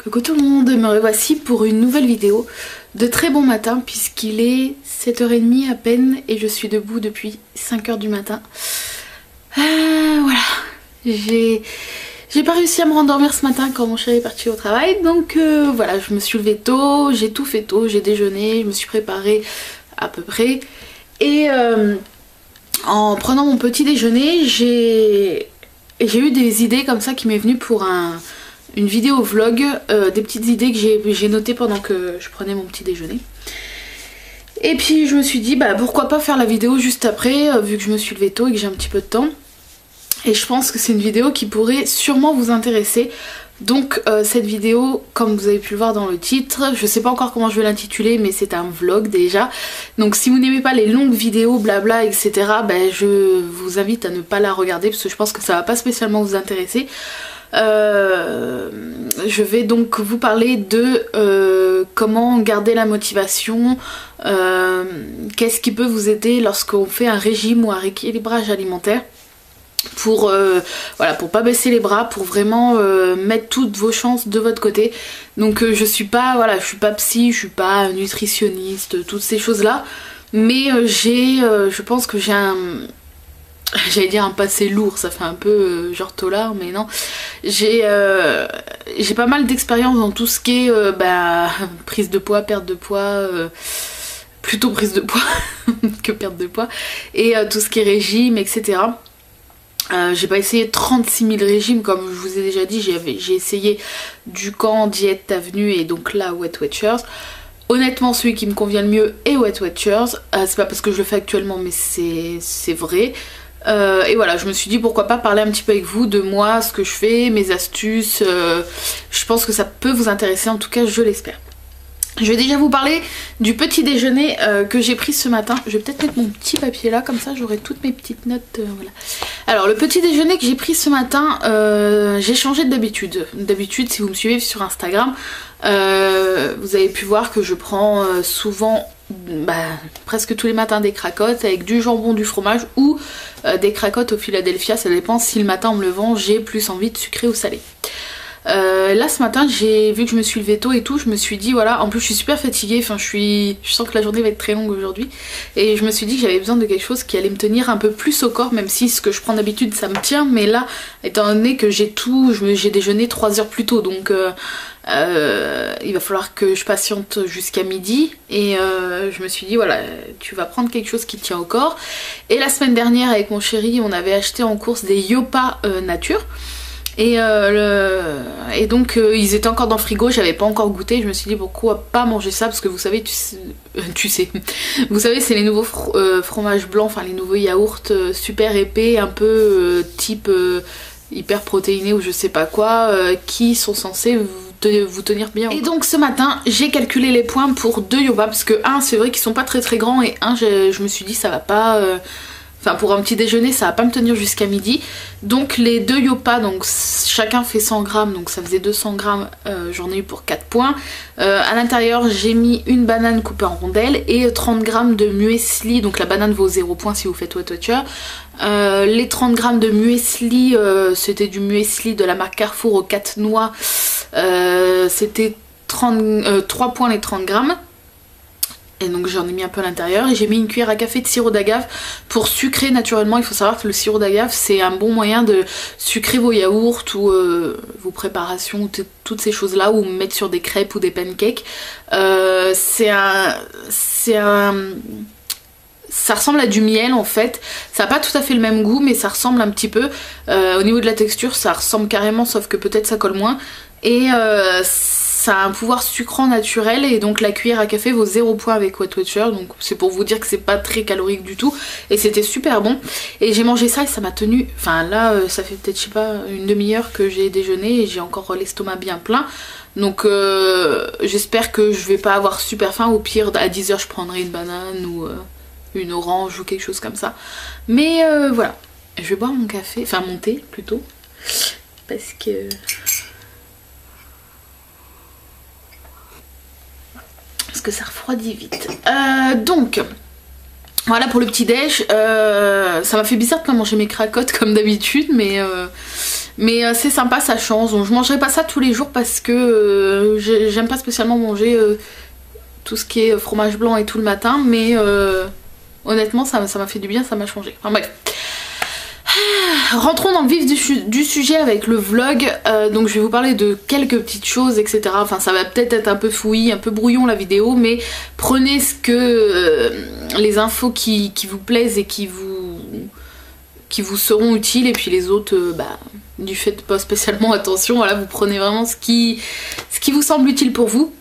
Coucou tout le monde, me revoici pour une nouvelle vidéo de très bon matin puisqu'il est 7h30 à peine et je suis debout depuis 5h du matin. Voilà, j'ai pas réussi à me rendormir ce matin quand mon chéri est parti au travail, donc voilà, je me suis levée tôt, j'ai tout fait tôt, j'ai déjeuné, je me suis préparée à peu près et en prenant mon petit déjeuner j'ai eu des idées comme ça qui m'est venue pour une vidéo vlog, des petites idées que j'ai notées pendant que je prenais mon petit déjeuner. Et puis je me suis dit bah pourquoi pas faire la vidéo juste après, vu que je me suis levée tôt et que j'ai un petit peu de temps. Et je pense que c'est une vidéo qui pourrait sûrement vous intéresser. Donc cette vidéo, comme vous avez pu le voir dans le titre, je sais pas encore comment je vais l'intituler, mais c'est un vlog déjà. Donc si vous n'aimez pas les longues vidéos blabla etc, ben je vous invite à ne pas la regarder parce que je pense que ça va pas spécialement vous intéresser. Je vais donc vous parler de comment garder la motivation, qu'est-ce qui peut vous aider lorsqu'on fait un régime ou un rééquilibrage alimentaire pour voilà, pour pas baisser les bras, pour vraiment mettre toutes vos chances de votre côté. Donc je suis pas, voilà, je suis pas psy, je suis pas nutritionniste, toutes ces choses là, mais je pense que j'ai j'allais dire un passé lourd, ça fait un peu genre tolard, mais non. J'ai pas mal d'expérience dans tout ce qui est prise de poids, perte de poids, plutôt prise de poids que perte de poids, et tout ce qui est régime, etc. J'ai pas essayé 36 000 régimes comme je vous ai déjà dit, j'ai essayé du camp Diète Avenue et donc là Weight Watchers. Honnêtement celui qui me convient le mieux est Weight Watchers, c'est pas parce que je le fais actuellement mais c'est vrai. Et voilà, je me suis dit pourquoi pas parler un petit peu avec vous de moi, ce que je fais, mes astuces. Je pense que ça peut vous intéresser, en tout cas je l'espère. Je vais déjà vous parler du petit déjeuner que j'ai pris ce matin. Je vais peut-être mettre mon petit papier là, comme ça j'aurai toutes mes petites notes. Voilà. Alors le petit déjeuner que j'ai pris ce matin, j'ai changé d'habitude. D'habitude, si vous me suivez sur Instagram, vous avez pu voir que je prends souvent, presque tous les matins des cracottes avec du jambon, du fromage ou des cracottes au Philadelphia. Ça dépend si le matin en me levant j'ai plus envie de sucré ou salé. Là ce matin vu que je me suis levée tôt et tout, je me suis dit voilà, en plus je suis super fatiguée, enfin je sens que la journée va être très longue aujourd'hui et je me suis dit que j'avais besoin de quelque chose qui allait me tenir un peu plus au corps, même si ce que je prends d'habitude ça me tient, mais là étant donné que j'ai déjeuné 3 heures plus tôt, donc il va falloir que je patiente jusqu'à midi et je me suis dit voilà, tu vas prendre quelque chose qui tient au corps. Et la semaine dernière avec mon chéri on avait acheté en course des Yopa nature. Et donc ils étaient encore dans le frigo, j'avais pas encore goûté, je me suis dit pourquoi pas manger ça, parce que vous savez, vous savez c'est les nouveaux fromages blancs, enfin les nouveaux yaourts super épais, un peu type hyper protéinés ou je sais pas quoi, qui sont censés vous tenir bien. Et donc ce matin j'ai calculé les points pour 2 Yopa, parce que c'est vrai qu'ils sont pas très grands, et je me suis dit ça va pas... Enfin pour un petit déjeuner ça va pas me tenir jusqu'à midi. Donc les 2 Yopa, donc chacun fait 100 grammes, donc ça faisait 200 grammes, j'en ai eu pour 4 points. À l'intérieur j'ai mis une banane coupée en rondelles et 30 grammes de muesli, donc la banane vaut 0 points si vous faites Weight Watchers. Les 30 grammes de muesli, c'était du muesli de la marque Carrefour aux 4 noix, c'était 3 points les 30 grammes. Et donc j'en ai mis un peu à l'intérieur et j'ai mis une cuillère à café de sirop d'agave pour sucrer naturellement. Il faut savoir que le sirop d'agave c'est un bon moyen de sucrer vos yaourts ou vos préparations, toutes ces choses là, ou mettre sur des crêpes ou des pancakes. Ça ressemble à du miel en fait, ça n'a pas tout à fait le même goût mais ça ressemble un petit peu. Au niveau de la texture ça ressemble carrément, sauf que peut-être ça colle moins. Et ça a un pouvoir sucrant naturel, et donc la cuillère à café vaut 0 points avec Weight Watchers, donc c'est pour vous dire que c'est pas très calorique du tout et c'était super bon. Et j'ai mangé ça et ça m'a tenu, enfin là ça fait peut-être je sais pas une demi-heure que j'ai déjeuné et j'ai encore l'estomac bien plein. Donc j'espère que je vais pas avoir super faim, au pire à 10h je prendrai une banane ou une orange ou quelque chose comme ça. Mais voilà, je vais boire mon café, enfin mon thé plutôt, parce que ça refroidit vite. Donc Voilà pour le petit déj. Ça m'a fait bizarre de pas manger mes cracottes comme d'habitude, mais c'est sympa, ça change. Donc je mangerai pas ça tous les jours parce que j'aime pas spécialement manger tout ce qui est fromage blanc et tout le matin, mais honnêtement ça m'a fait du bien, ça m'a changé. Enfin bref. Rentrons dans le vif du sujet avec le vlog. Donc je vais vous parler de quelques petites choses, etc. Enfin ça va peut-être être un peu fouillis, un peu brouillon la vidéo, mais prenez ce que les infos qui vous plaisent et qui vous seront utiles, et puis les autres, du fait de pas spécialement attention, voilà, vous prenez vraiment ce qui vous semble utile pour vous.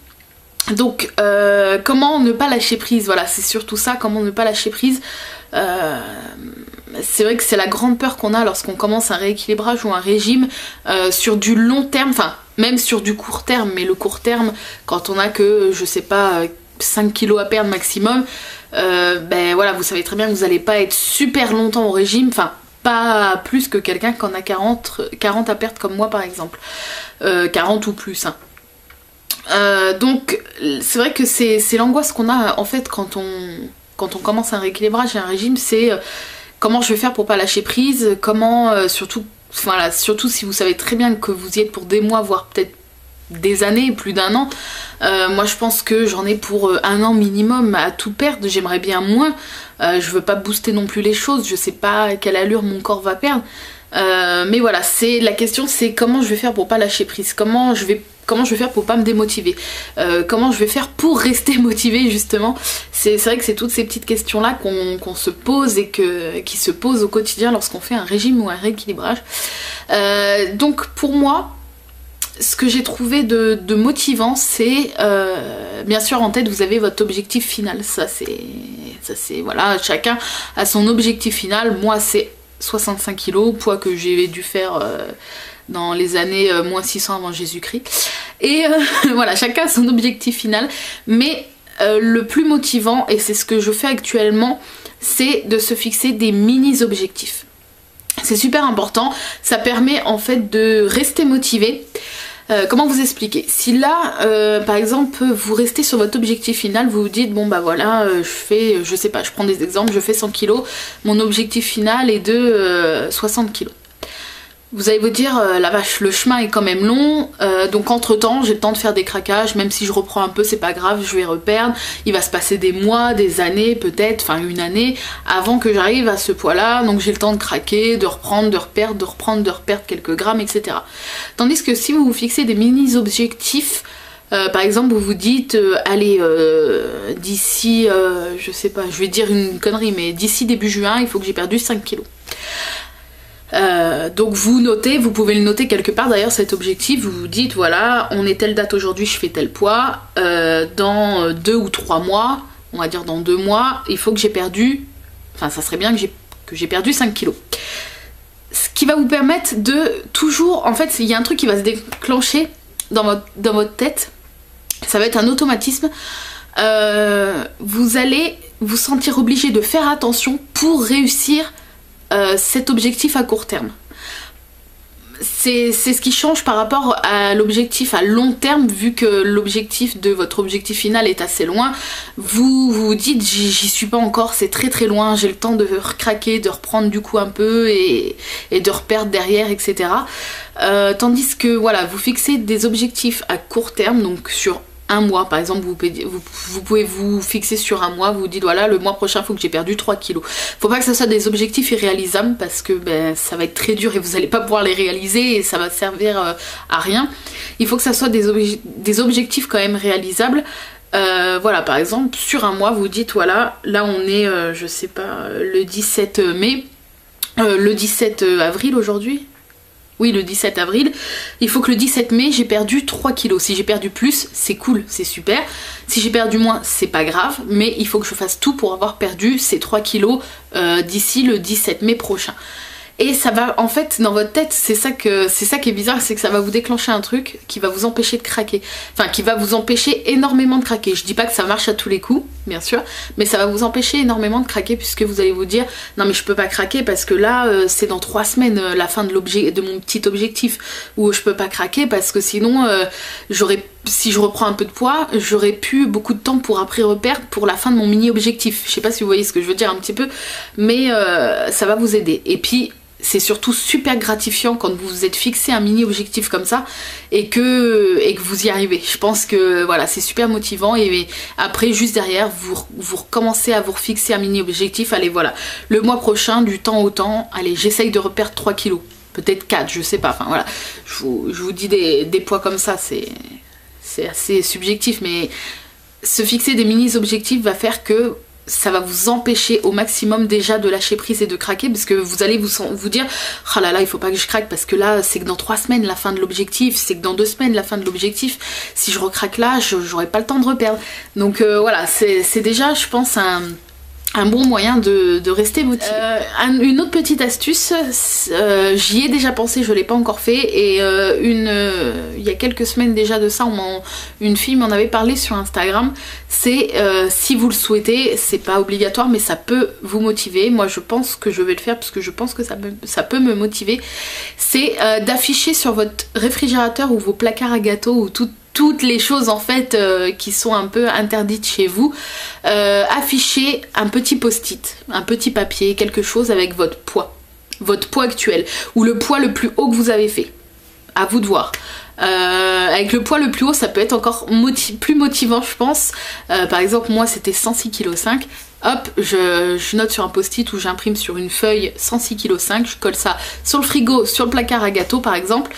Donc comment ne pas lâcher prise, voilà, c'est surtout ça, comment ne pas lâcher prise. C'est vrai que c'est la grande peur qu'on a lorsqu'on commence un rééquilibrage ou un régime sur du long terme, enfin même sur du court terme, mais le court terme, quand on a que, je sais pas, 5 kilos à perdre maximum, voilà, vous savez très bien que vous n'allez pas être super longtemps au régime, enfin pas plus que quelqu'un qui en a 40 à perdre comme moi par exemple, 40 ou plus, hein. Donc c'est vrai que c'est l'angoisse qu'on a en fait quand on commence un rééquilibrage et un régime, c'est comment je vais faire pour pas lâcher prise, comment surtout si vous savez très bien que vous y êtes pour des mois, voire peut-être des années, plus d'un an. Moi je pense que j'en ai pour un an minimum à tout perdre, j'aimerais bien moins. Je veux pas booster non plus les choses, je sais pas à quelle allure mon corps va perdre. Mais voilà, la question c'est comment je vais faire pour pas lâcher prise, comment je vais faire pour pas me démotiver, comment je vais faire pour rester motivée justement. C'est vrai que c'est toutes ces petites questions là qu'on se pose et qui se posent au quotidien lorsqu'on fait un régime ou un rééquilibrage. Donc pour moi, ce que j'ai trouvé de motivant, c'est bien sûr en tête vous avez votre objectif final, ça c'est voilà, chacun a son objectif final. Moi c'est 65 kilos, poids que j'ai dû faire dans les années moins 600 avant Jésus-Christ, et voilà, chacun a son objectif final, mais le plus motivant, et c'est ce que je fais actuellement, c'est de se fixer des mini-objectifs. C'est super important, ça permet en fait de rester motivé. Comment vous expliquer? Si là, par exemple, vous restez sur votre objectif final, vous vous dites, bon bah voilà, je sais pas, je prends des exemples, je fais 100 kilos, mon objectif final est de 60 kilos. Vous allez vous dire, la vache, le chemin est quand même long, donc entre temps j'ai le temps de faire des craquages, même si je reprends un peu c'est pas grave, je vais reperdre, il va se passer des mois, des années peut-être, enfin une année, avant que j'arrive à ce poids là, donc j'ai le temps de craquer, de reprendre, de reperdre, de reprendre, de reperdre quelques grammes, etc. Tandis que si vous vous fixez des mini objectifs, par exemple vous vous dites, allez, d'ici, je sais pas, je vais dire une connerie, mais d'ici début juin il faut que j'ai perdu 5 kilos. Donc vous notez, vous pouvez le noter quelque part d'ailleurs cet objectif, vous vous dites voilà, on est telle date aujourd'hui, je fais tel poids, dans 2 ou 3 mois, on va dire dans 2 mois, il faut que j'ai perdu, enfin ça serait bien que j'ai perdu 5 kilos. Ce qui va vous permettre de toujours, en fait il y a un truc qui va se déclencher dans votre tête, ça va être un automatisme, vous allez vous sentir obligé de faire attention pour réussir cet objectif à court terme. C'est ce qui change par rapport à l'objectif à long terme, vu que l'objectif de votre objectif final est assez loin. Vous vous dites j'y suis pas encore, c'est très très loin, j'ai le temps de recraquer, de reprendre du coup un peu et de reperdre derrière, etc. Tandis que voilà, vous fixez des objectifs à court terme, donc sur un mois par exemple, vous pouvez vous fixer sur un mois, vous vous dites voilà, le mois prochain il faut que j'ai perdu 3 kilos. Faut pas que ce soit des objectifs irréalisables parce que ça va être très dur et vous allez pas pouvoir les réaliser et ça va servir à rien. Il faut que ça soit des objectifs quand même réalisables. Voilà, par exemple sur un mois vous dites voilà, là on est je sais pas, le 17 mai, le 17 avril aujourd'hui. Oui, le 17 avril, il faut que le 17 mai j'ai perdu 3 kilos. Si j'ai perdu plus, c'est cool, c'est super. Si j'ai perdu moins, c'est pas grave, mais il faut que je fasse tout pour avoir perdu ces 3 kilos d'ici le 17 mai prochain. Et ça va, en fait, dans votre tête, c'est ça qui est bizarre, c'est que ça va vous déclencher un truc qui va vous empêcher de craquer. Enfin, qui va vous empêcher énormément de craquer. Je dis pas que ça marche à tous les coups, bien sûr, mais ça va vous empêcher énormément de craquer puisque vous allez vous dire non mais je peux pas craquer parce que là, c'est dans 3 semaines la fin de mon petit objectif, ou je peux pas craquer parce que sinon, si je reprends un peu de poids, j'aurais pu beaucoup de temps pour après reperdre pour la fin de mon mini objectif. Je sais pas si vous voyez ce que je veux dire un petit peu, mais ça va vous aider. Et puis c'est surtout super gratifiant quand vous vous êtes fixé un mini objectif comme ça et que vous y arrivez. Je pense que voilà, c'est super motivant et après juste derrière vous recommencez à vous fixer un mini objectif. Allez voilà, le mois prochain du temps au temps, allez j'essaye de reperdre 3 kilos, peut-être 4, je sais pas, enfin voilà, je vous dis des poids comme ça, c'est assez subjectif, mais se fixer des mini objectifs va faire que ça va vous empêcher au maximum déjà de lâcher prise et de craquer, parce que vous allez vous dire oh là là, il faut pas que je craque parce que là c'est que dans 3 semaines la fin de l'objectif, c'est que dans 2 semaines la fin de l'objectif, si je recraque là j'aurai pas le temps de reperdre. Donc voilà, c'est déjà je pense un bon moyen de rester motivé. Une autre petite astuce, j'y ai déjà pensé, je l'ai pas encore fait, et il y a quelques semaines déjà de ça, une fille m'en avait parlé sur Instagram, c'est si vous le souhaitez, c'est pas obligatoire mais ça peut vous motiver, moi je pense que je vais le faire parce que je pense que ça peut me motiver, c'est d'afficher sur votre réfrigérateur ou vos placards à gâteaux ou toutes les choses en fait qui sont un peu interdites chez vous, affichez un petit post-it, un petit papier, quelque chose avec votre poids actuel ou le poids le plus haut que vous avez fait, à vous de voir. Avec le poids le plus haut ça peut être encore plus motivant je pense. Par exemple moi c'était 106,5 kg. Hop, je note sur un post-it ou j'imprime sur une feuille 106,5 kg, je colle ça sur le frigo, sur le placard à gâteaux par exemple.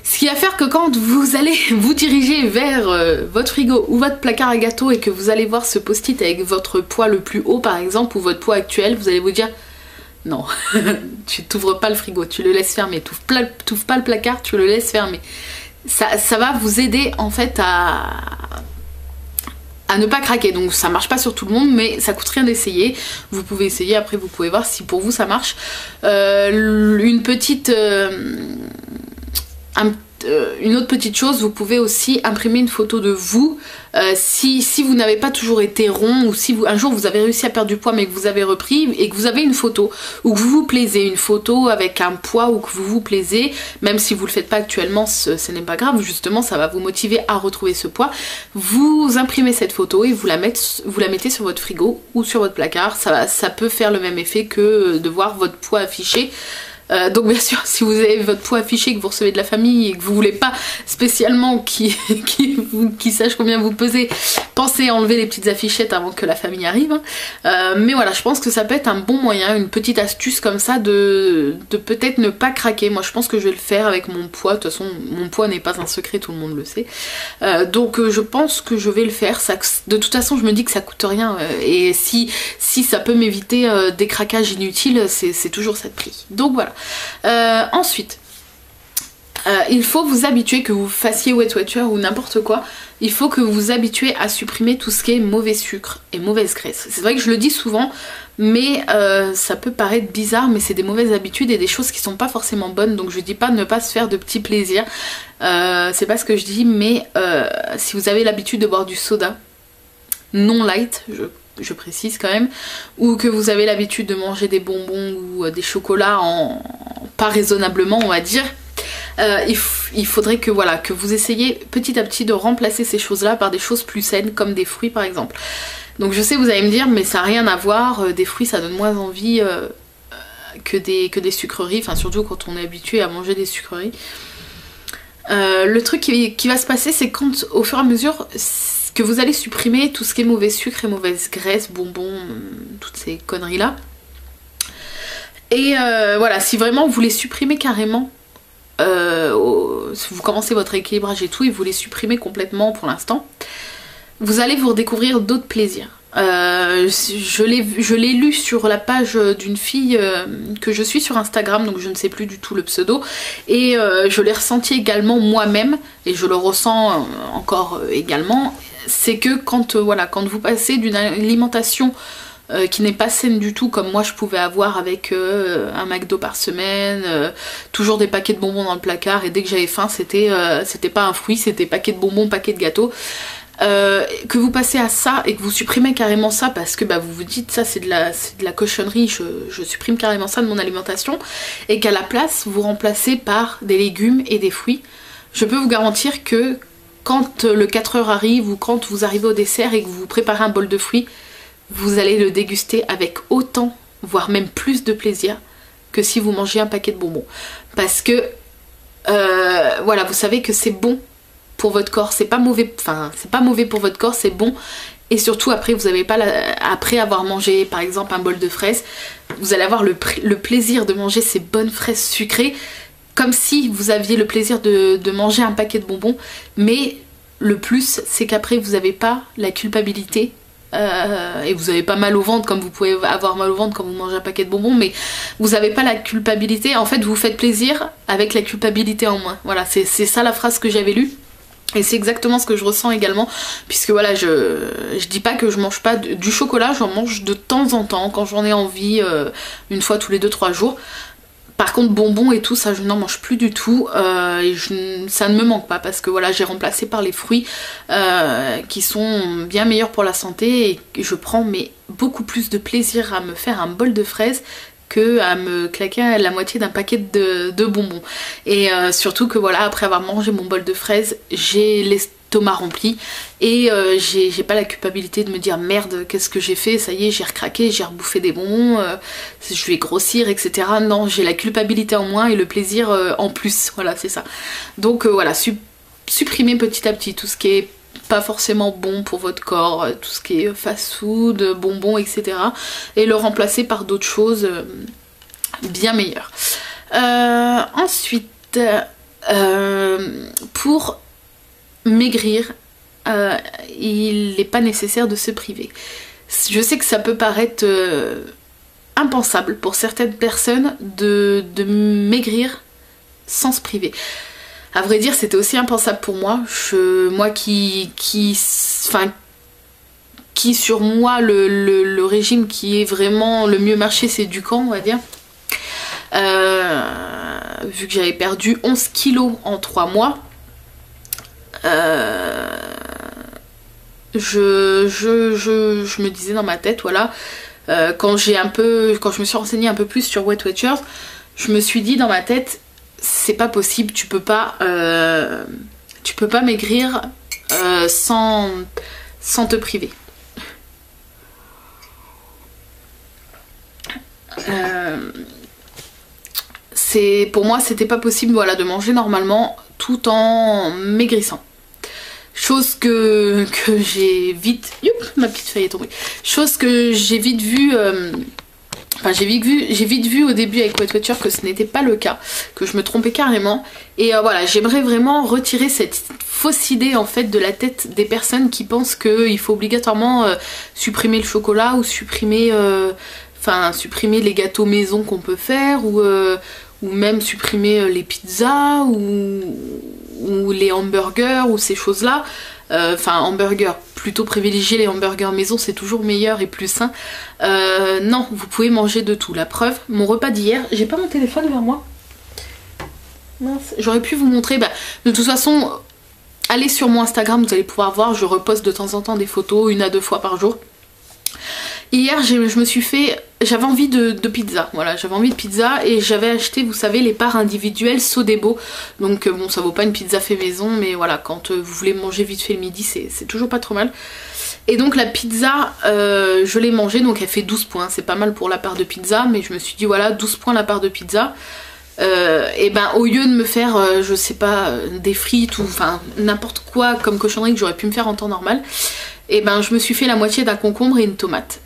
Ce qui va faire que quand vous allez vous diriger vers votre frigo ou votre placard à gâteaux et que vous allez voir ce post-it avec votre poids le plus haut par exemple ou votre poids actuel, vous allez vous dire non, tu t'ouvres pas le frigo, tu le laisses fermer, t'ouvres pas le placard, tu le laisses fermer. Ça va vous aider en fait à ne pas craquer, donc ça marche pas sur tout le monde mais ça coûte rien d'essayer, vous pouvez essayer, après vous pouvez voir si pour vous ça marche. Une autre petite chose, vous pouvez aussi imprimer une photo de vous si vous n'avez pas toujours été rond ou si un jour vous avez réussi à perdre du poids mais que vous avez repris et que vous avez une photo ou que vous vous plaisez, une photo avec un poids ou que vous vous plaisez, même si vous le faites pas actuellement ce n'est pas grave, justement ça va vous motiver à retrouver ce poids. Vous imprimez cette photo et vous la mettez sur votre frigo ou sur votre placard, ça peut faire le même effet que de voir votre poids affiché. Donc bien sûr si vous avez votre poids affiché, que vous recevez de la famille et que vous voulez pas spécialement qui sache combien vous pesez, pensez à enlever les petites affichettes avant que la famille arrive. Mais voilà, je pense que ça peut être un bon moyen, une petite astuce comme ça de peut-être ne pas craquer. Moi je pense que je vais le faire avec mon poids, de toute façon mon poids n'est pas un secret, tout le monde le sait. Donc je pense que je vais le faire, de toute façon je me dis que ça coûte rien et si ça peut m'éviter des craquages inutiles, c'est toujours ça de prix. Donc voilà. Ensuite, il faut vous habituer, que vous fassiez Weight Watchers ou n'importe quoi, il faut que vous vous habituez à supprimer tout ce qui est mauvais sucre et mauvaise graisse. C'est vrai que je le dis souvent, mais ça peut paraître bizarre, mais c'est des mauvaises habitudes et des choses qui sont pas forcément bonnes, donc je dis pas de ne pas se faire de petits plaisirs, c'est pas ce que je dis, mais si vous avez l'habitude de boire du soda non light, je précise quand même, ou que vous avez l'habitude de manger des bonbons ou des chocolats pas raisonnablement on va dire, il faudrait que voilà, que vous essayiez petit à petit de remplacer ces choses là par des choses plus saines comme des fruits par exemple. Donc je sais, vous allez me dire mais ça n'a rien à voir, des fruits ça donne moins envie que des sucreries, enfin surtout quand on est habitué à manger des sucreries. Le truc qui va se passer, c'est quand au fur et à mesure que vous allez supprimer tout ce qui est mauvais sucre et mauvaise graisse, bonbons, toutes ces conneries là. Et voilà, si vraiment vous les supprimez carrément, vous commencez votre équilibrage et tout et vous les supprimez complètement pour l'instant, vous allez vous redécouvrir d'autres plaisirs. Je l'ai lu sur la page d'une fille que je suis sur Instagram, donc je ne sais plus du tout le pseudo, et je l'ai ressenti également moi-même et je le ressens encore également. C'est que quand vous passez d'une alimentation qui n'est pas saine du tout, comme moi je pouvais avoir avec un McDo par semaine, toujours des paquets de bonbons dans le placard, et dès que j'avais faim c'était pas un fruit, c'était paquet de bonbons, paquet de gâteaux, que vous passez à ça et que vous supprimez carrément ça parce que vous vous dites ça c'est de la cochonnerie, je supprime carrément ça de mon alimentation, et qu'à la place vous remplacez par des légumes et des fruits, je peux vous garantir que quand le 4 heures arrive ou quand vous arrivez au dessert et que vous préparez un bol de fruits, vous allez le déguster avec autant, voire même plus de plaisir que si vous mangez un paquet de bonbons. Parce que, voilà, vous savez que c'est bon pour votre corps, c'est pas mauvais, enfin, c'est pas mauvais pour votre corps, c'est bon. Et surtout, après, vous n'avez pas après avoir mangé, par exemple, un bol de fraises, vous allez avoir le plaisir de manger ces bonnes fraises sucrées, comme si vous aviez le plaisir de manger un paquet de bonbons. Mais le plus, c'est qu'après, vous n'avez pas la culpabilité. Et vous n'avez pas mal au ventre comme vous pouvez avoir mal au ventre quand vous mangez un paquet de bonbons, mais vous n'avez pas la culpabilité. En fait, vous vous faites plaisir avec la culpabilité en moins. Voilà, c'est ça la phrase que j'avais lue. Et c'est exactement ce que je ressens également, puisque voilà, je dis pas que je mange pas du chocolat, j'en mange de temps en temps, quand j'en ai envie, une fois tous les 2-3 jours. Par contre, bonbons et tout, ça je n'en mange plus du tout, et ça ne me manque pas, parce que voilà, j'ai remplacé par les fruits, qui sont bien meilleurs pour la santé, et je prends mais beaucoup plus de plaisir à me faire un bol de fraises que à me claquer la moitié d'un paquet de bonbons. Et surtout que voilà, après avoir mangé mon bol de fraises, j'ai l'estomac rempli et j'ai pas la culpabilité de me dire merde, qu'est-ce que j'ai fait, ça y est, j'ai recraqué, j'ai rebouffé des bonbons, je vais grossir, etc. Non, j'ai la culpabilité en moins et le plaisir en plus. Voilà, c'est ça. Donc voilà, supprimer petit à petit tout ce qui est pas forcément bon pour votre corps, tout ce qui est fast food, bonbons, etc. et le remplacer par d'autres choses bien meilleures. Ensuite, pour maigrir, il n'est pas nécessaire de se priver. Je sais que ça peut paraître impensable pour certaines personnes de maigrir sans se priver. À vrai dire, c'était aussi impensable pour moi. Moi qui sur moi, le régime qui est vraiment le mieux marché, c'est Dukan, on va dire. Vu que j'avais perdu 11 kilos en 3 mois, je me disais dans ma tête, voilà, quand je me suis renseignée un peu plus sur Weight Watchers, je me suis dit dans ma tête, c'est pas possible, tu peux pas maigrir sans te priver. Pour moi, c'était pas possible, voilà, de manger normalement tout en maigrissant. Chose que j'ai vite... Youp, ma petite feuille est tombée. Chose que j'ai vite vue... Enfin, j'ai vite vu au début avec Weight Watchers que ce n'était pas le cas, que je me trompais carrément. Et voilà, j'aimerais vraiment retirer cette fausse idée en fait de la tête des personnes qui pensent qu'il faut obligatoirement supprimer le chocolat ou supprimer les gâteaux maison qu'on peut faire ou même supprimer les pizzas ou les hamburgers ou ces choses-là. Enfin, hamburgers, plutôt privilégier les hamburgers maison, c'est toujours meilleur et plus sain. Non, vous pouvez manger de tout. La preuve, mon repas d'hier, j'ai pas mon téléphone vers moi. Mince, j'aurais pu vous montrer. Bah, de toute façon, allez sur mon Instagram, vous allez pouvoir voir, je reposte de temps en temps des photos, 1 à 2 fois par jour. Hier, j'avais envie de pizza, voilà, j'avais envie de pizza et j'avais acheté, vous savez, les parts individuelles Sodebo. Donc bon, ça vaut pas une pizza fait maison, mais voilà, quand vous voulez manger vite fait le midi, c'est toujours pas trop mal. Et donc la pizza, je l'ai mangée, donc elle fait 12 points, c'est pas mal pour la part de pizza, mais je me suis dit voilà, 12 points la part de pizza. Et ben au lieu de me faire, je sais pas, des frites ou enfin n'importe quoi comme cochonnerie que j'aurais pu me faire en temps normal, et ben je me suis fait la moitié d'un concombre et une tomate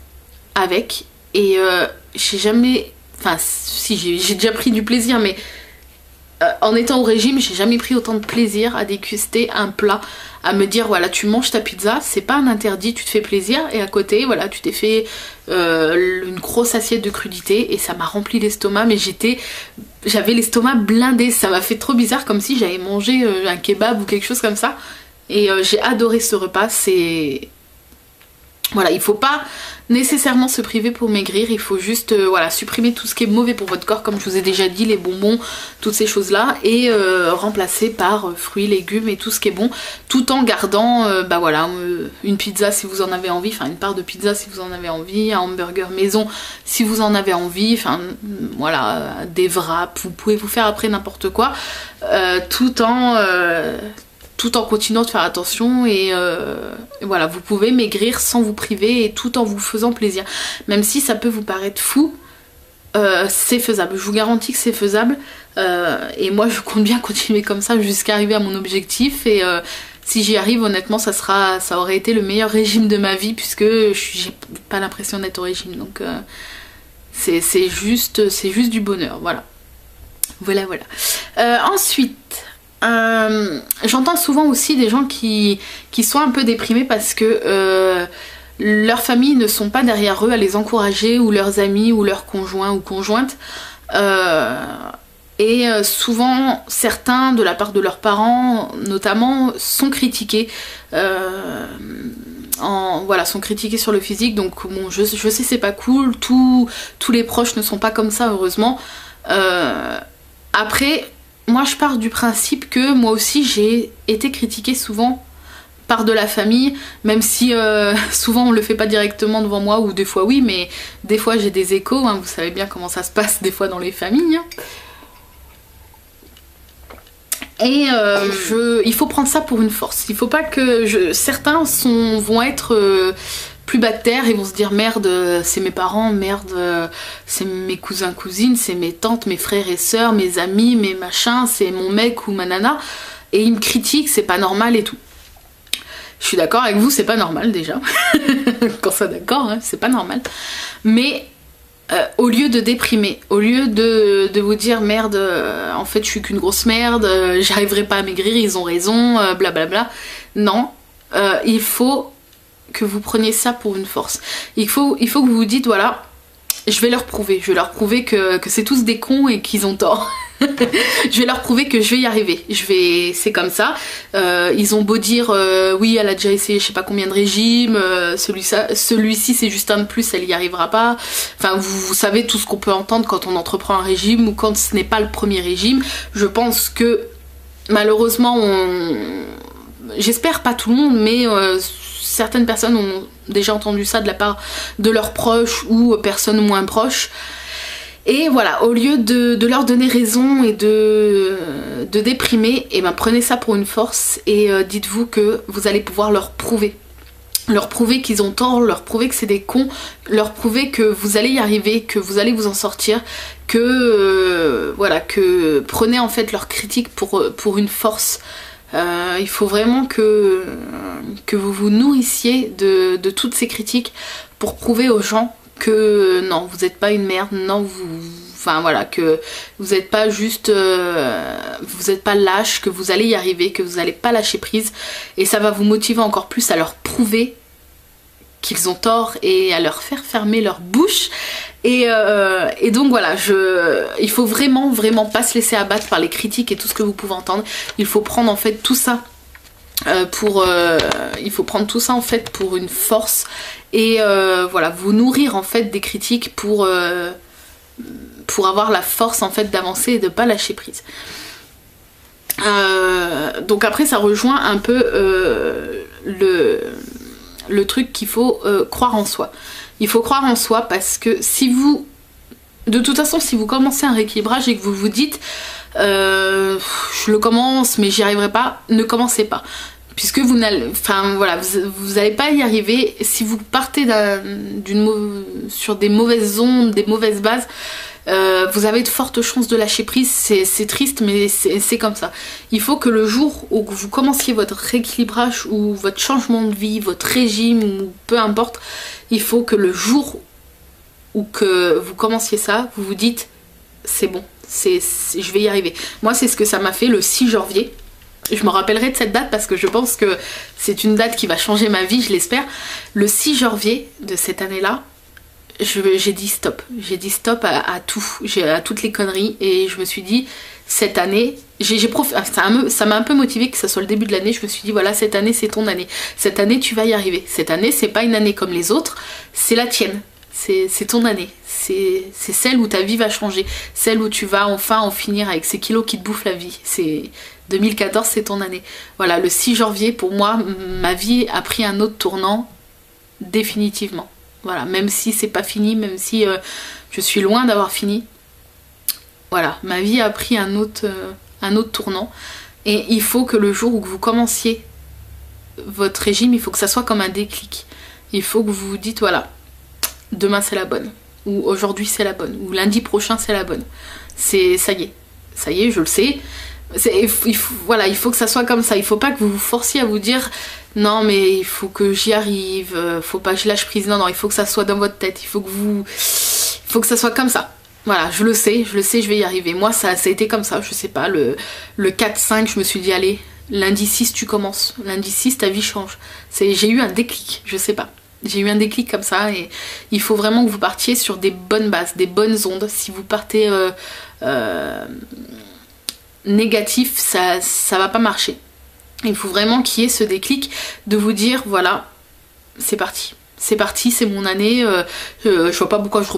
avec, et j'ai jamais, enfin si j'ai déjà pris du plaisir, mais en étant au régime, j'ai jamais pris autant de plaisir à déguster un plat, à me dire voilà, tu manges ta pizza, c'est pas un interdit, tu te fais plaisir, et à côté voilà, tu t'es fait une grosse assiette de crudité et ça m'a rempli l'estomac, mais j'avais l'estomac blindé, ça m'a fait trop bizarre, comme si j'avais mangé un kebab ou quelque chose comme ça. Et j'ai adoré ce repas. C'est voilà, il faut pas nécessairement se priver pour maigrir, il faut juste voilà, supprimer tout ce qui est mauvais pour votre corps, comme je vous ai déjà dit, les bonbons, toutes ces choses là, et remplacer par fruits, légumes et tout ce qui est bon, tout en gardant bah voilà, une pizza si vous en avez envie, enfin une part de pizza si vous en avez envie, un hamburger maison si vous en avez envie, enfin voilà, des wraps, vous pouvez vous faire après n'importe quoi, tout en tout en continuant de faire attention et voilà, vous pouvez maigrir sans vous priver et tout en vous faisant plaisir. Même si ça peut vous paraître fou, c'est faisable, je vous garantis que c'est faisable et moi je compte bien continuer comme ça jusqu'à arriver à mon objectif et si j'y arrive honnêtement ça aurait été le meilleur régime de ma vie puisque j'ai pas l'impression d'être au régime donc c'est juste du bonheur, voilà. Ensuite j'entends souvent aussi des gens qui sont un peu déprimés parce que leurs familles ne sont pas derrière eux à les encourager ou leurs amis ou leurs conjoints ou conjointes souvent certains de la part de leurs parents notamment sont critiqués sont critiqués sur le physique donc bon je sais c'est pas cool, tous les proches ne sont pas comme ça heureusement. Après moi je pars du principe que moi aussi j'ai été critiquée souvent par de la famille, même si souvent on le fait pas directement devant moi ou des fois oui, mais des fois j'ai des échos, hein, vous savez bien comment ça se passe des fois dans les familles. Hein. Et il faut prendre ça pour une force. Il faut pas que certains vont être plus bas de terre et vont se dire merde c'est mes parents, merde c'est mes cousins cousines, c'est mes tantes, mes frères et sœurs, mes amis, mes machins, c'est mon mec ou ma nana et ils me critiquent, c'est pas normal et tout. Je suis d'accord avec vous, c'est pas normal déjà. Quand ça d'accord, hein, c'est pas normal. Mais au lieu de déprimer, au lieu de vous dire merde, en fait je suis qu'une grosse merde, j'arriverai pas à maigrir, ils ont raison, blablabla. Non, il faut que vous preniez ça pour une force. Il faut que vous vous dites voilà, je vais leur prouver que c'est tous des cons et qu'ils ont tort. Je vais leur prouver que je vais y arriver. C'est comme ça. Ils ont beau dire oui, elle a déjà essayé je sais pas combien de régimes, celui-ci c'est juste un de plus, elle y arrivera pas. Enfin, vous savez tout ce qu'on peut entendre quand on entreprend un régime ou quand ce n'est pas le premier régime. Je pense que malheureusement, j'espère pas tout le monde, mais certaines personnes ont déjà entendu ça de la part de leurs proches ou personnes moins proches. Et voilà, au lieu de leur donner raison et de déprimer, et ben prenez ça pour une force et dites-vous que vous allez pouvoir leur prouver. Leur prouver qu'ils ont tort, leur prouver que c'est des cons, leur prouver que vous allez y arriver, que vous allez vous en sortir, que voilà, que prenez en fait leurs critiques pour une force. Il faut vraiment que vous vous nourrissiez de toutes ces critiques pour prouver aux gens que non, vous n'êtes pas une merde, non, enfin voilà, que vous n'êtes pas juste, vous n'êtes pas lâche, que vous allez y arriver, que vous n'allez pas lâcher prise, et ça va vous motiver encore plus à leur prouver qu'ils ont tort et à leur faire fermer leur bouche. Et donc voilà, il faut vraiment pas se laisser abattre par les critiques et tout ce que vous pouvez entendre. Il faut prendre en fait tout ça il faut prendre tout ça en fait pour une force et voilà, vous nourrir en fait des critiques pour avoir la force en fait d'avancer et de pas lâcher prise. Donc après ça rejoint un peu le truc qu'il faut croire en soi. Il faut croire en soi parce que si vous, de toute façon, si vous commencez un rééquilibrage et que vous vous dites je le commence mais j'y arriverai pas, ne commencez pas. Puisque vous n'allez, enfin voilà, vous n'allez pas y arriver si vous partez sur des mauvaises ondes, des mauvaises bases. Vous avez de fortes chances de lâcher prise, c'est triste mais c'est comme ça. Il faut que le jour où vous commenciez votre rééquilibrage ou votre changement de vie, votre régime ou peu importe, il faut que le jour où que vous commenciez ça, vous vous dites c'est bon, je vais y arriver. Moi c'est ce que ça m'a fait le 6 janvier. Je me rappellerai de cette date parce que je pense que c'est une date qui va changer ma vie, je l'espère. Le 6 janvier de cette année-là, j'ai dit stop. J'ai dit stop à tout, à toutes les conneries et je me suis dit cette année, ça m'a un peu motivée que ça soit le début de l'année. Je me suis dit voilà, cette année c'est ton année. Cette année tu vas y arriver. Cette année c'est pas une année comme les autres, c'est la tienne. C'est ton année. C'est celle où ta vie va changer. Celle où tu vas enfin en finir avec ces kilos qui te bouffent la vie. 2014 c'est ton année. Voilà, le 6 janvier pour moi, ma vie a pris un autre tournant définitivement. Voilà, même si c'est pas fini, même si je suis loin d'avoir fini. Voilà, ma vie a pris un autre tournant. Et il faut que le jour où vous commenciez votre régime, il faut que ça soit comme un déclic. Il faut que vous vous dites voilà, demain c'est la bonne, ou aujourd'hui c'est la bonne, ou lundi prochain c'est la bonne. Ça y est, je le sais. Voilà, il faut que ça soit comme ça. Il faut pas que vous vous forciez à vous dire non mais il faut que j'y arrive, faut pas que je lâche prise. Non, il faut que ça soit dans votre tête. Il faut que ça soit comme ça. Voilà, je le sais, je vais y arriver. Moi ça a été comme ça, je sais pas, le 4-5 je me suis dit allez, lundi 6 tu commences. Lundi 6 ta vie change. J'ai eu un déclic, je sais pas. J'ai eu un déclic comme ça et il faut vraiment que vous partiez sur des bonnes bases, des bonnes ondes. Si vous partez négatif, ça va pas marcher. Il faut vraiment qu'il y ait ce déclic de vous dire voilà, c'est parti. C'est parti, c'est mon année, je vois pas pourquoi je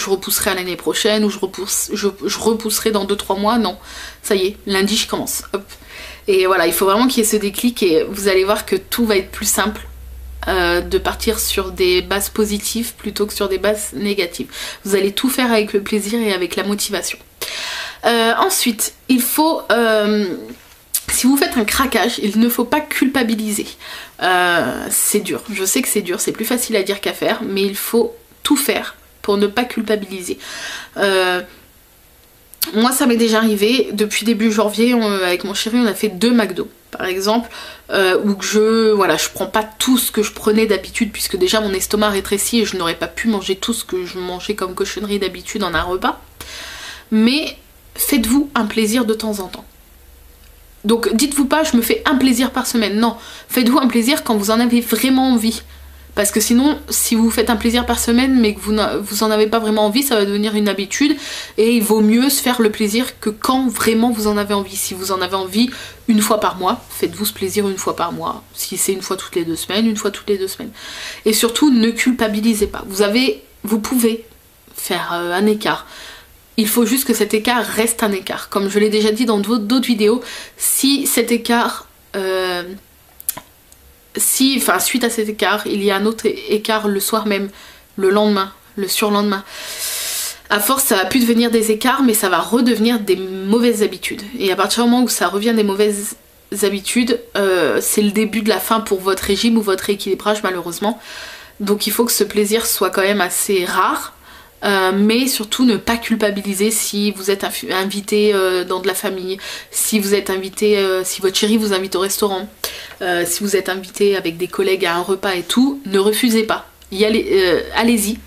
repousserai à l'année prochaine ou je repousserai dans 2-3 mois, non. Ça y est, lundi je commence. Hop. Et voilà, il faut vraiment qu'il y ait ce déclic et vous allez voir que tout va être plus simple. De partir sur des bases positives plutôt que sur des bases négatives. Vous allez tout faire avec le plaisir et avec la motivation. Ensuite, il faut... si vous faites un craquage, il ne faut pas culpabiliser. C'est dur, je sais que c'est dur, c'est plus facile à dire qu'à faire, mais il faut tout faire pour ne pas culpabiliser. Moi ça m'est déjà arrivé, depuis début janvier, avec mon chéri on a fait 2 McDo par exemple, où je prends pas tout ce que je prenais d'habitude puisque déjà mon estomac rétrécit et je n'aurais pas pu manger tout ce que je mangeais comme cochonnerie d'habitude en un repas. Mais faites-vous un plaisir de temps en temps. Donc dites-vous pas je me fais un plaisir par semaine, non, faites-vous un plaisir quand vous en avez vraiment envie. Parce que sinon, si vous faites un plaisir par semaine mais que vous en avez pas vraiment envie, ça va devenir une habitude et il vaut mieux se faire le plaisir que quand vraiment vous en avez envie. Si vous en avez envie une fois par mois, faites-vous ce plaisir une fois par mois. Si c'est une fois toutes les 2 semaines, une fois toutes les 2 semaines. Et surtout, ne culpabilisez pas. Vous pouvez faire un écart. Il faut juste que cet écart reste un écart. Comme je l'ai déjà dit dans d'autres vidéos, si cet écart... suite à cet écart, il y a un autre écart le soir même, le lendemain, le surlendemain. À force, ça va plus devenir des écarts, mais ça va redevenir des mauvaises habitudes. Et à partir du moment où ça revient des mauvaises habitudes, c'est le début de la fin pour votre régime ou votre rééquilibrage malheureusement. Donc il faut que ce plaisir soit quand même assez rare. Mais surtout ne pas culpabiliser si vous êtes invité dans de la famille, si vous êtes invité, si votre chéri vous invite au restaurant, si vous êtes invité avec des collègues à un repas et tout, ne refusez pas, allez-y,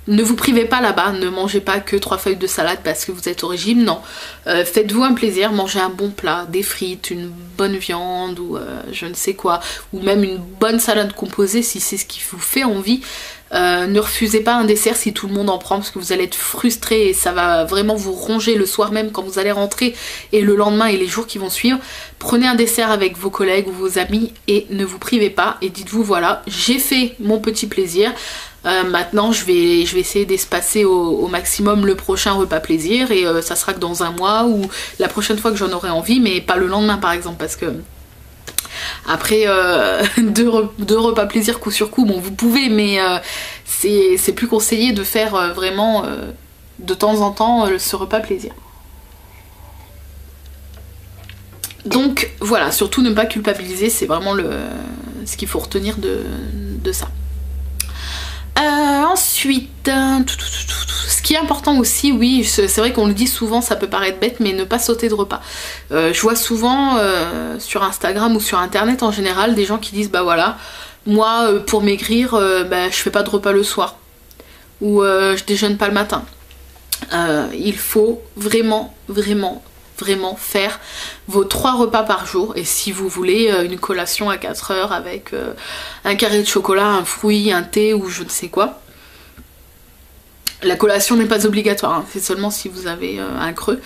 ne vous privez pas là-bas, ne mangez pas que 3 feuilles de salade parce que vous êtes au régime, non, faites-vous un plaisir, mangez un bon plat, des frites, une bonne viande ou je ne sais quoi, ou même une bonne salade composée si c'est ce qui vous fait envie. Ne refusez pas un dessert si tout le monde en prend parce que vous allez être frustré et ça va vraiment vous ronger le soir même quand vous allez rentrer et le lendemain et les jours qui vont suivre. Prenez un dessert avec vos collègues ou vos amis et ne vous privez pas et dites-vous voilà, j'ai fait mon petit plaisir, maintenant je vais essayer d'espacer au maximum le prochain repas plaisir et ça sera que dans un mois ou la prochaine fois que j'en aurai envie, mais pas le lendemain par exemple parce que après 2 repas plaisir coup sur coup, bon vous pouvez mais c'est plus conseillé de faire vraiment de temps en temps ce repas plaisir. Donc voilà, surtout ne pas culpabiliser, c'est vraiment ce qu'il faut retenir de ça. Ensuite, ce qui est important aussi, oui, c'est vrai qu'on le dit souvent, ça peut paraître bête, mais ne pas sauter de repas. Je vois souvent sur Instagram ou sur internet en général des gens qui disent bah voilà, moi pour maigrir, je fais pas de repas le soir ou je déjeune pas le matin. Il faut vraiment faire vos 3 repas par jour et si vous voulez une collation à 4 heures avec un carré de chocolat, un fruit, un thé ou je ne sais quoi. La collation n'est pas obligatoire, hein, c'est seulement si vous avez un creux.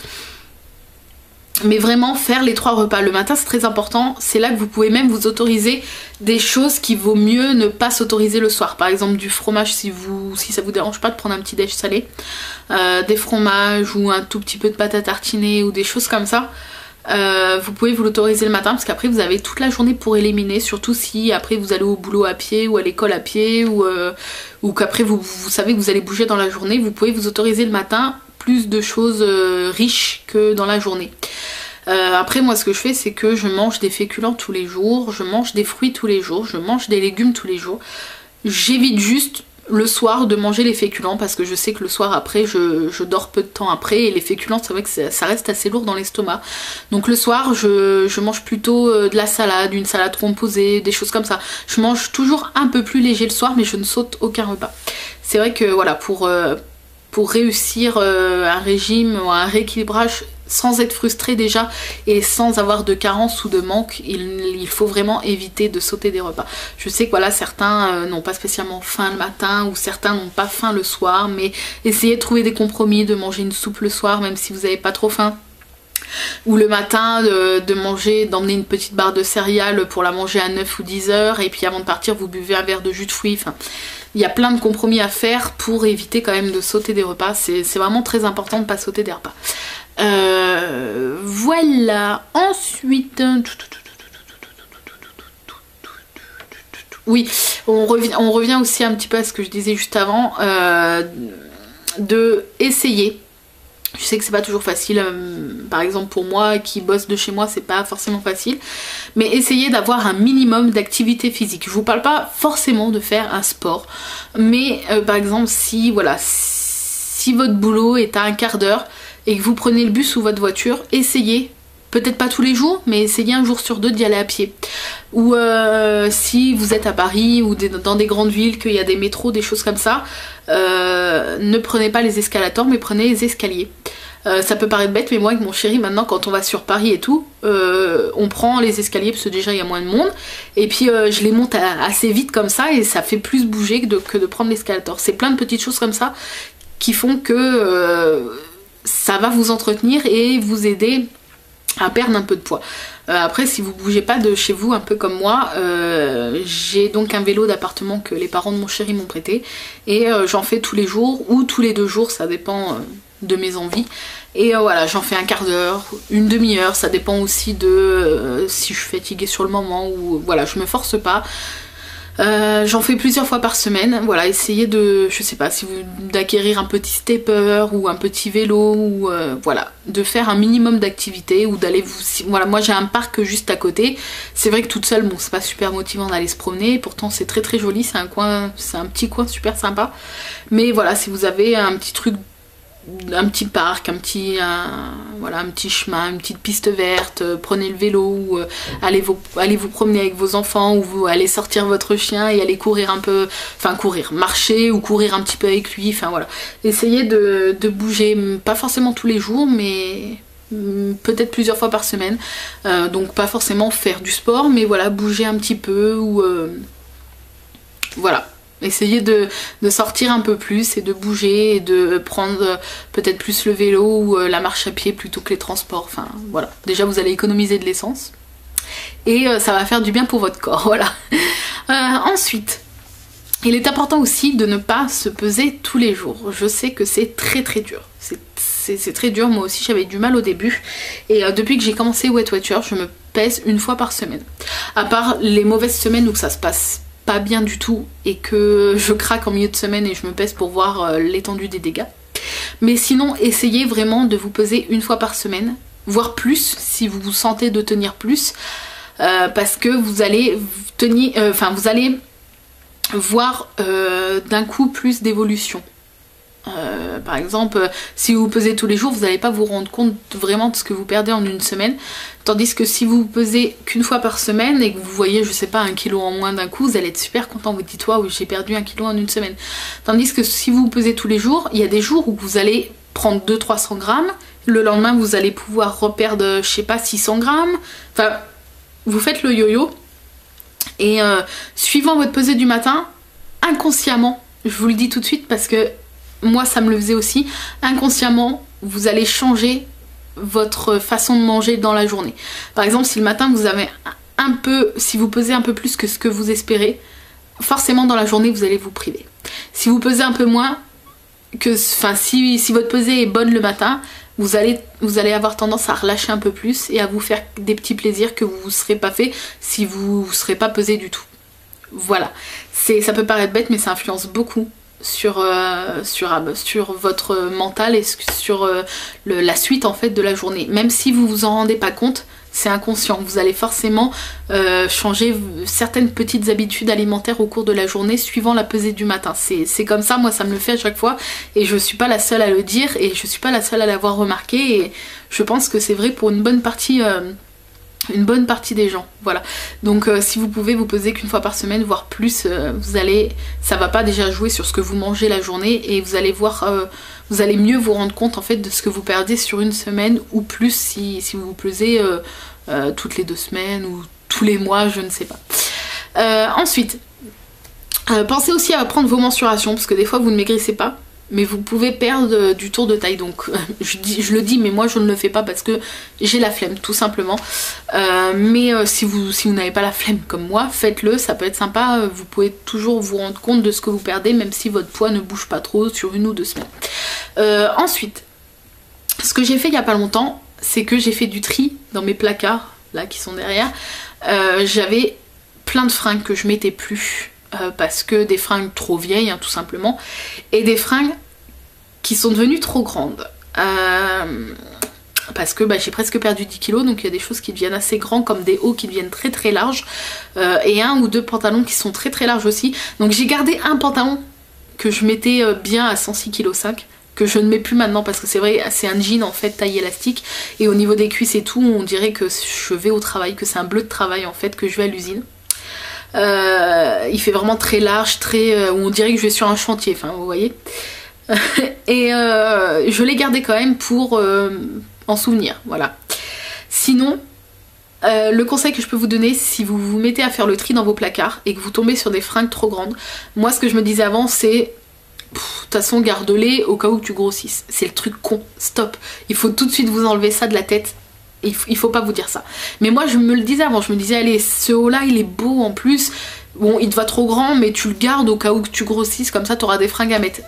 Mais vraiment faire les 3 repas le matin c'est très important, c'est là que vous pouvez même vous autoriser des choses qui vaut mieux ne pas s'autoriser le soir. Par exemple du fromage si ça vous dérange pas de prendre un petit déj salé, des fromages ou un tout petit peu de pâte à tartiner ou des choses comme ça. Vous pouvez vous l'autoriser le matin parce qu'après vous avez toute la journée pour éliminer, surtout si après vous allez au boulot à pied ou à l'école à pied ou qu'après vous savez que vous allez bouger dans la journée, vous pouvez vous autoriser le matin plus de choses riches que dans la journée. Après moi ce que je fais c'est que je mange des féculents tous les jours, je mange des fruits tous les jours, je mange des légumes tous les jours. J'évite juste le soir de manger les féculents parce que je sais que le soir après je dors peu de temps après et les féculents c'est vrai que ça reste assez lourd dans l'estomac. Donc le soir je mange plutôt de la salade, une salade composée, des choses comme ça. Je mange toujours un peu plus léger le soir mais je ne saute aucun repas. C'est vrai que voilà pour réussir un régime ou un rééquilibrage sans être frustré déjà et sans avoir de carence ou de manque, il faut vraiment éviter de sauter des repas. Je sais que voilà, certains n'ont pas spécialement faim le matin ou certains n'ont pas faim le soir, mais essayez de trouver des compromis, de manger une soupe le soir même si vous n'avez pas trop faim. Ou le matin d'emmener une petite barre de céréales pour la manger à 9 ou 10 heures et puis avant de partir vous buvez un verre de jus de fruits. Enfin, il y a plein de compromis à faire pour éviter quand même de sauter des repas. C'est vraiment très important de ne pas sauter des repas. Voilà. Ensuite... Oui, on revient aussi un petit peu à ce que je disais juste avant. De essayer. Je sais que c'est pas toujours facile, par exemple pour moi qui bosse de chez moi c'est pas forcément facile, mais essayez d'avoir un minimum d'activité physique. Je vous parle pas forcément de faire un sport, mais par exemple si voilà, si votre boulot est à un quart d'heure et que vous prenez le bus ou votre voiture, essayez, peut-être pas tous les jours, mais essayez un jour sur deux d'y aller à pied. Ou si vous êtes à Paris ou dans des grandes villes, qu'il y a des métros, des choses comme ça, ne prenez pas les escalators mais prenez les escaliers. Ça peut paraître bête mais moi avec mon chéri maintenant quand on va sur Paris et tout, on prend les escaliers parce que déjà il y a moins de monde et puis je les monte assez vite comme ça et ça fait plus bouger que de prendre l'escalator. C'est plein de petites choses comme ça qui font que ça va vous entretenir et vous aider à perdre un peu de poids. Après si vous bougez pas de chez vous un peu comme moi, j'ai donc un vélo d'appartement que les parents de mon chéri m'ont prêté et j'en fais tous les jours ou tous les 2 jours, ça dépend de mes envies et voilà, j'en fais un quart d'heure, une demi-heure, ça dépend aussi de si je suis fatiguée sur le moment ou voilà, je me force pas. J'en fais plusieurs fois par semaine, voilà, essayez de, je sais pas, si vous d'acquérir un petit stepper ou un petit vélo ou voilà, de faire un minimum d'activité ou d'aller voilà, moi j'ai un parc juste à côté, c'est vrai que toute seule, bon c'est pas super motivant d'aller se promener, pourtant c'est très très joli, c'est un petit coin super sympa, mais voilà, si vous avez un petit truc, un petit parc, voilà, un petit chemin, une petite piste verte, prenez le vélo ou allez vous promener avec vos enfants ou vous allez sortir votre chien et aller courir un peu, enfin courir, marcher ou courir un petit peu avec lui, enfin voilà. Essayez de bouger, pas forcément tous les jours mais peut-être plusieurs fois par semaine, donc pas forcément faire du sport mais voilà, bouger un petit peu ou voilà. Essayez de sortir un peu plus et de bouger et de prendre peut-être plus le vélo ou la marche à pied plutôt que les transports. Enfin voilà, déjà vous allez économiser de l'essence et ça va faire du bien pour votre corps, voilà. Ensuite, il est important aussi de ne pas se peser tous les jours. Je sais que c'est très très dur. C'est très dur, moi aussi j'avais du mal au début et depuis que j'ai commencé Weight Watchers, je me pèse 1 fois par semaine. À part les mauvaises semaines où ça se passe pas bien du tout et que je craque en milieu de semaine et je me pèse pour voir l'étendue des dégâts. Mais sinon, essayez vraiment de vous peser 1 fois par semaine, voire plus si vous vous sentez de tenir plus, parce que vous allez vous allez voir d'un coup plus d'évolution. Par exemple, si vous pesez tous les jours, vous n'allez pas vous rendre compte vraiment de ce que vous perdez en 1 semaine. Tandis que si vous pesez qu'1 fois par semaine et que vous voyez, je sais pas, 1 kilo en moins d'un coup, vous allez être super content. Vous dites, waouh, j'ai perdu 1 kilo en 1 semaine. Tandis que si vous pesez tous les jours, il y a des jours où vous allez prendre 200-300 grammes. Le lendemain, vous allez pouvoir reperdre, je sais pas, 600 grammes. Enfin, vous faites le yo-yo. Et suivant votre pesée du matin, inconsciemment, je vous le dis tout de suite parce que moi ça me le faisait aussi, inconsciemment vous allez changer votre façon de manger dans la journée. Par exemple si le matin vous avez si vous pesez un peu plus que ce que vous espérez, forcément dans la journée vous allez vous priver. Si vous pesez un peu moins, si votre pesée est bonne le matin, vous allez avoir tendance à relâcher un peu plus et à vous faire des petits plaisirs que vous ne vous serez pas fait si vous ne serez pas pesé du tout. Voilà, ça peut paraître bête mais ça influence beaucoup sur votre mental et sur la suite en fait de la journée. Même si vous vous en rendez pas compte, c'est inconscient. Vous allez forcément changer certaines petites habitudes alimentaires au cours de la journée suivant la pesée du matin. C'est comme ça, moi ça me le fait à chaque fois et je suis pas la seule à le dire et je suis pas la seule à l'avoir remarqué et je pense que c'est vrai pour une bonne partie des gens, voilà. Donc si vous pouvez vous peser qu'une fois par semaine, voire plus, ça va pas déjà jouer sur ce que vous mangez la journée et vous allez voir, vous allez mieux vous rendre compte en fait de ce que vous perdez sur une semaine ou plus si vous vous pesez toutes les 2 semaines ou tous les mois, je ne sais pas. Ensuite, pensez aussi à prendre vos mensurations parce que des fois vous ne maigrissez pas. Mais vous pouvez perdre du tour de taille, donc je le dis, mais moi je ne le fais pas parce que j'ai la flemme, tout simplement. Mais si vous n'avez pas la flemme comme moi, faites-le, ça peut être sympa. Vous pouvez toujours vous rendre compte de ce que vous perdez, même si votre poids ne bouge pas trop sur 1 ou 2 semaines. Ensuite, ce que j'ai fait il n'y a pas longtemps, c'est que j'ai fait du tri dans mes placards, là qui sont derrière. J'avais plein de fringues que je mettais plus. Parce que des fringues trop vieilles, hein, tout simplement, et des fringues qui sont devenues trop grandes. Parce que j'ai presque perdu 10 kilos, donc il y a des choses qui deviennent assez grands, comme des hauts qui deviennent très très larges, et 1 ou 2 pantalons qui sont très très larges aussi. Donc j'ai gardé un pantalon que je mettais bien à 106,5 kg, que je ne mets plus maintenant parce que c'est vrai, c'est un jean en fait taille élastique, et au niveau des cuisses et tout, on dirait que je vais au travail, que c'est un bleu de travail en fait, que je vais à l'usine. Il fait vraiment très large, on dirait que je vais sur un chantier, enfin vous voyez. Et je l'ai gardé quand même pour en souvenir, voilà. Sinon, le conseil que je peux vous donner, si vous vous mettez à faire le tri dans vos placards et que vous tombez sur des fringues trop grandes, moi ce que je me disais avant c'est, de toute façon garde-les au cas où tu grossisses. C'est le truc con, stop. Il faut tout de suite vous enlever ça de la tête. Il faut pas vous dire ça. Mais moi je me le disais avant, je me disais allez ce haut là il est beau en plus, bon il te va trop grand mais tu le gardes au cas où que tu grossisses, comme ça tu auras des fringues à mettre.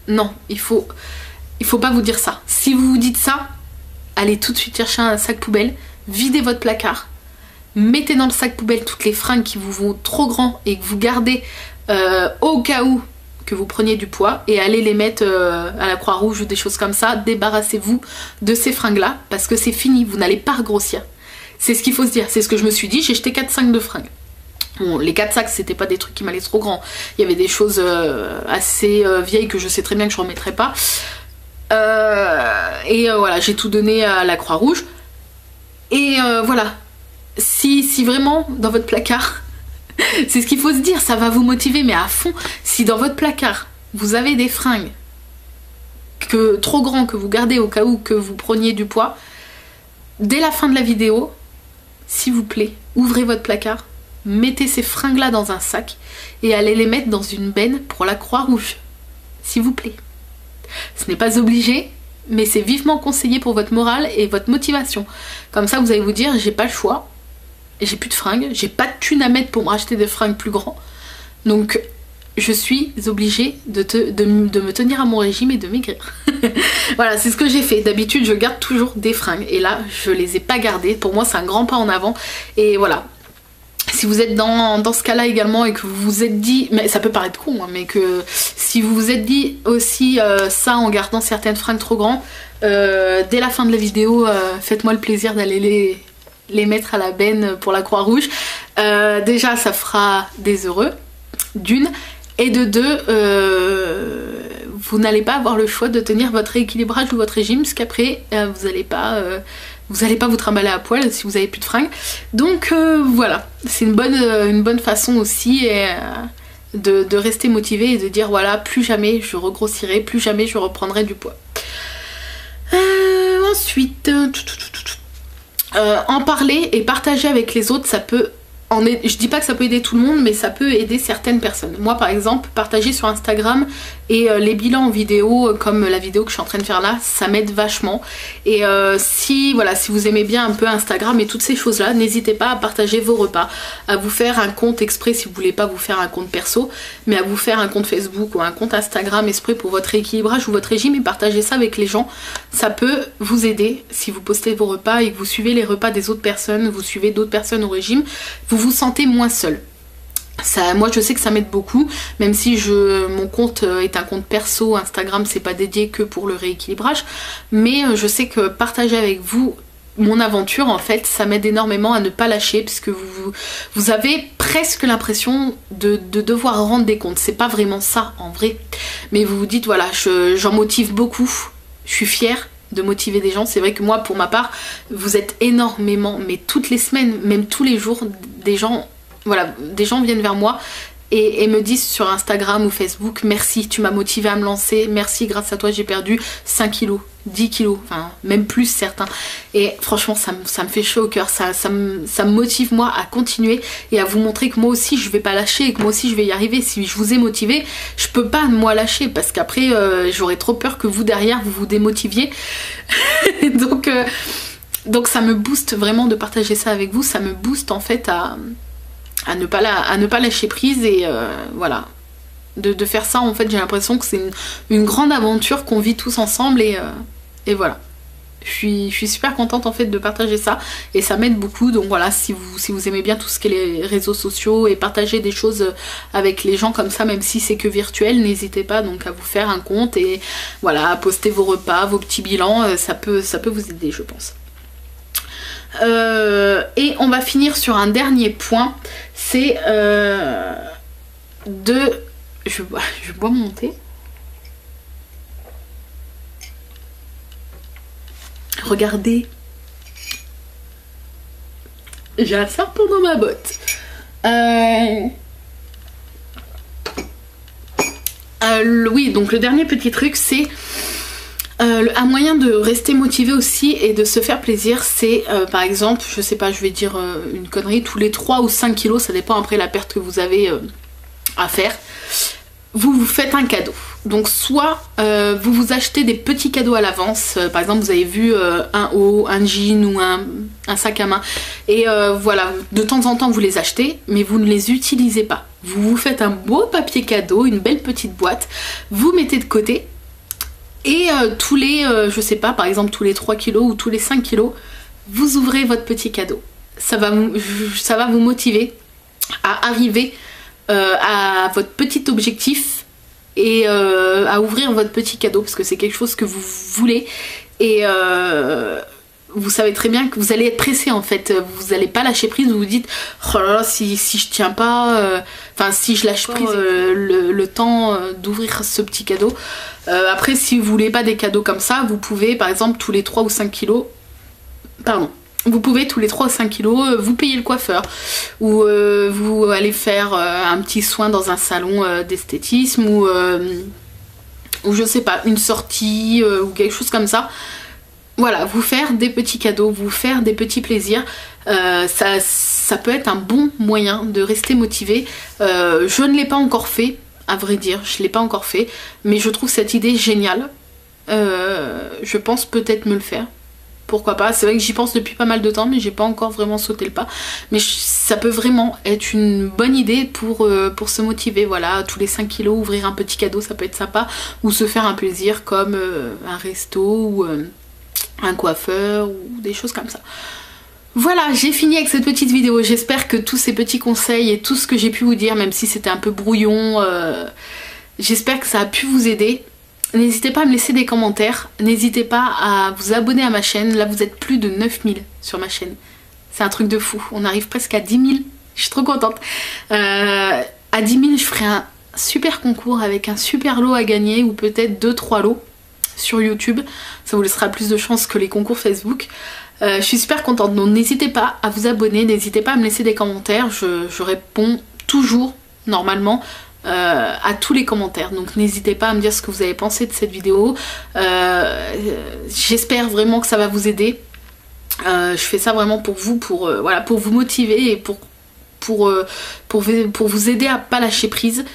Non, il faut pas vous dire ça. Si vous vous dites ça, allez tout de suite chercher un sac poubelle, videz votre placard, mettez dans le sac poubelle toutes les fringues qui vous vont trop grand et que vous gardez au cas où que vous preniez du poids, et allez les mettre à la Croix-Rouge ou des choses comme ça. Débarrassez-vous de ces fringues là parce que c'est fini, vous n'allez pas regrossir. C'est ce qu'il faut se dire, c'est ce que je me suis dit. J'ai jeté 4 sacs de fringues. Bon, les 4 sacs c'était pas des trucs qui m'allaient trop grands, il y avait des choses assez vieilles que je sais très bien que je remettrai pas, voilà, j'ai tout donné à la Croix-Rouge. Et voilà, si vraiment dans votre placard c'est ce qu'il faut se dire, ça va vous motiver mais à fond. Si dans votre placard vous avez des fringues trop grands que vous gardez au cas où que vous preniez du poids, dès la fin de la vidéo, s'il vous plaît, ouvrez votre placard, mettez ces fringues là dans un sac et allez les mettre dans une benne pour la Croix-Rouge, s'il vous plaît. Ce n'est pas obligé, mais c'est vivement conseillé pour votre morale et votre motivation. Comme ça vous allez vous dire j'ai pas le choix, j'ai plus de fringues, j'ai pas de thunes à mettre pour me racheter des fringues plus grands, donc je suis obligée de me tenir à mon régime et de maigrir. Voilà, c'est ce que j'ai fait. D'habitude je garde toujours des fringues et là je les ai pas gardées. Pour moi c'est un grand pas en avant. Et voilà, si vous êtes dans ce cas là également et que vous vous êtes dit, mais ça peut paraître con hein, mais que si vous vous êtes dit aussi ça en gardant certaines fringues trop grandes, dès la fin de la vidéo faites-moi le plaisir d'aller les mettre à la benne pour la Croix-Rouge. Déjà ça fera des heureux, d'une, et de deux, vous n'allez pas avoir le choix de tenir votre rééquilibrage ou votre régime, parce qu'après vous n'allez pas vous trimballer à poil si vous avez plus de fringues. Donc voilà, c'est une bonne façon aussi de rester motivé et de dire voilà, plus jamais je regrossirai, plus jamais je reprendrai du poids. Ensuite, en parler et partager avec les autres, ça peut je dis pas que ça peut aider tout le monde, mais ça peut aider certaines personnes. Moi par exemple, partager sur Instagram et les bilans en vidéo, comme la vidéo que je suis en train de faire là, ça m'aide vachement. Et si vous aimez bien un peu Instagram et toutes ces choses là, n'hésitez pas à partager vos repas, à vous faire un compte exprès si vous voulez pas vous faire un compte perso, mais à vous faire un compte Facebook ou un compte Instagram exprès pour votre rééquilibrage ou votre régime, et partager ça avec les gens. Ça peut vous aider si vous postez vos repas et que vous suivez les repas des autres personnes, vous suivez d'autres personnes au régime, vous vous sentez moins seul. Moi je sais que ça m'aide beaucoup, même si mon compte est un compte perso, Instagram c'est pas dédié que pour le rééquilibrage, mais je sais que partager avec vous mon aventure en fait ça m'aide énormément à ne pas lâcher, parce que vous avez presque l'impression de devoir rendre des comptes. C'est pas vraiment ça en vrai, mais vous vous dites voilà, j'en motive beaucoup, je suis fière de motiver des gens. C'est vrai que moi pour ma part vous êtes énormément, mais toutes les semaines, même tous les jours, des gens viennent vers moi et me disent sur Instagram ou Facebook merci, tu m'as motivé à me lancer, merci, grâce à toi j'ai perdu 5 kilos, 10 kilos, enfin même plus certains, et franchement ça me fait chaud au cœur, ça me motive moi à continuer et à vous montrer que moi aussi je vais pas lâcher et que moi aussi je vais y arriver. Si je vous ai motivé, je peux pas moi lâcher, parce qu'après j'aurais trop peur que vous derrière vous vous démotiviez. donc ça me booste vraiment de partager ça avec vous, ça me booste en fait à ne pas lâcher prise, et voilà, de faire ça en fait j'ai l'impression que c'est une grande aventure qu'on vit tous ensemble, et voilà, je suis super contente en fait de partager ça, et ça m'aide beaucoup. Donc voilà, si vous aimez bien tout ce qui est les réseaux sociaux et partager des choses avec les gens comme ça, même si c'est que virtuel, n'hésitez pas donc à vous faire un compte et voilà, à poster vos repas, vos petits bilans, ça peut vous aider je pense. Et on va finir sur un dernier point, c'est je bois mon thé. Regardez, j'ai un serpent dans ma botte. Oui, donc le dernier petit truc, c'est un moyen de rester motivé aussi et de se faire plaisir, c'est par exemple, je sais pas, je vais dire une connerie, tous les 3 ou 5 kilos, ça dépend après la perte que vous avez à faire, vous vous faites un cadeau. Donc soit vous vous achetez des petits cadeaux à l'avance, par exemple vous avez vu un haut, un jean ou un sac à main, et voilà, de temps en temps vous les achetez, mais vous ne les utilisez pas. Vous vous faites un beau papier cadeau, une belle petite boîte, vous mettez de côté, et tous les, je sais pas, par exemple tous les 3 kilos ou tous les 5 kilos, vous ouvrez votre petit cadeau. Ça va vous motiver à arriver à votre petit objectif et à ouvrir votre petit cadeau, parce que c'est quelque chose que vous voulez, et vous savez très bien que vous allez être pressé en fait, vous n'allez pas lâcher prise, vous vous dites oh là là, si je tiens pas, enfin si je lâche prise le temps d'ouvrir ce petit cadeau. Après si vous voulez pas des cadeaux comme ça, vous pouvez par exemple tous les 3 ou 5 kilos, pardon, vous pouvez tous les 3 ou 5 kilos vous payer le coiffeur, ou vous allez faire un petit soin dans un salon d'esthétisme, ou je sais pas, une sortie ou quelque chose comme ça. Voilà, vous faire des petits cadeaux, vous faire des petits plaisirs, ça peut être un bon moyen de rester motivé. Je ne l'ai pas encore fait, à vrai dire, je ne l'ai pas encore fait, mais je trouve cette idée géniale. Je pense peut-être me le faire. Pourquoi pas, c'est vrai que j'y pense depuis pas mal de temps, mais j'ai pas encore vraiment sauté le pas. Mais ça peut vraiment être une bonne idée pour se motiver. Voilà, tous les 5 kilos, ouvrir un petit cadeau, ça peut être sympa. Ou se faire un plaisir comme un resto ou un coiffeur ou des choses comme ça. Voilà, j'ai fini avec cette petite vidéo. J'espère que tous ces petits conseils et tout ce que j'ai pu vous dire, même si c'était un peu brouillon, j'espère que ça a pu vous aider. N'hésitez pas à me laisser des commentaires, n'hésitez pas à vous abonner à ma chaîne. Là vous êtes plus de 9000 sur ma chaîne, c'est un truc de fou, on arrive presque à 10 000, je suis trop contente. À 10 000 je ferai un super concours avec un super lot à gagner, ou peut-être 2-3 lots sur YouTube, ça vous laissera plus de chance que les concours Facebook. Je suis super contente, donc n'hésitez pas à vous abonner, n'hésitez pas à me laisser des commentaires, je réponds toujours normalement à tous les commentaires, donc n'hésitez pas à me dire ce que vous avez pensé de cette vidéo. J'espère vraiment que ça va vous aider. Je fais ça vraiment pour vous, voilà, pour vous motiver et pour vous aider à pas lâcher prise.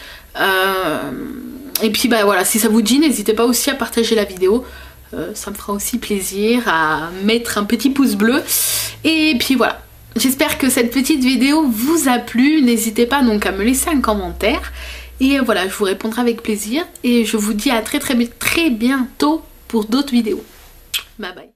Et puis bah voilà, si ça vous dit, n'hésitez pas aussi à partager la vidéo, ça me fera aussi plaisir, à mettre un petit pouce bleu. Et puis voilà, j'espère que cette petite vidéo vous a plu, n'hésitez pas donc à me laisser un commentaire, et voilà, je vous répondrai avec plaisir, et je vous dis à très bientôt pour d'autres vidéos. Bye bye.